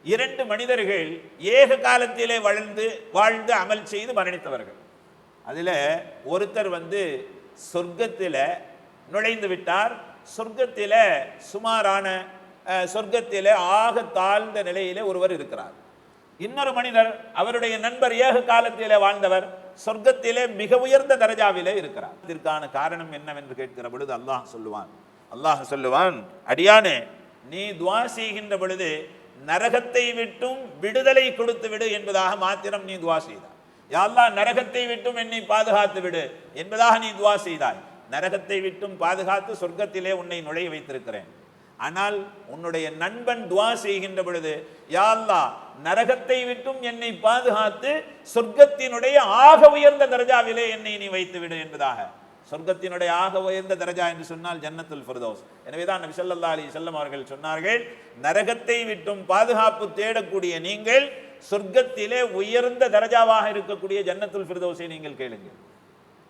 இரண்டு மனிதர்கள் ஏக காலத்திலே வாழ்ந்து அமல் செய்து மரணித்தவர்கள். அதில் ஒருத்தர் சொர்க்கத்தில் நுழைந்து விட்டார். சொர்க்கத்தில் சுமாரான சொர்க்கத்தில் ஆக தாழ்ந்த நிலையிலே ஒருவர் இருக்கிறார். இன்னொரு மனிதர், அவருடைய நண்பர், ஏக காலத்திலே வாழ்ந்தவர், சொர்க்கத்திலே மிக உயர்ந்த தரஜாவிலே இருக்கிறார். இதற்கான காரணம் என்னவென்று கேட்கிற பொழுது அல்லாஹ் சொல்லுவான், அடியானே, நீ துஆ செய்கின்ற பொழுது நரகத்தை விட்டும் விடுதலை கொடுத்து விடு என்பதாக மாத்திரம் நீ துஆ செய்தாய். யா அல்லாஹ், நரகத்தை விட்டும் என்னை பாதுகாத்து விடு என்பதாக நீ துஆ செய்தாய். நரகத்தை விட்டும் பாதுகாத்து சொர்க்கத்திலே உன்னை நுழைய வைத்திருக்கிறேன். ஆனால் உன்னுடைய நண்பன் துஆ செய்கின்ற பொழுது, யா அல்லாஹ், நரகத்தை விட்டும் என்னை பாதுகாத்து சொர்க்கத்தினுடைய ஆக உயர்ந்த தரஜாவிலே என்னை நீ வைத்து விடு என்பதாக. சொர்க்கத்தினுடைய ஆக உயர்ந்த தரஜா என்று சொன்னால் ஜன்னத்துல் ஃபிர்தௌஸ். எனவேதான் நபி ஸல்லல்லாஹு அலைஹி வஸல்லம் அவர்கள் சொன்னார்கள், நரகத்தை விட்டும் பாதுகாப்பு தேடக்கூடிய நீங்கள் சொர்க்கத்திலே உயர்ந்த தரஜாவாக இருக்கக்கூடிய ஜன்னத்துல் ஃபிர்தௌஸை நீங்கள் கேளுங்கள்.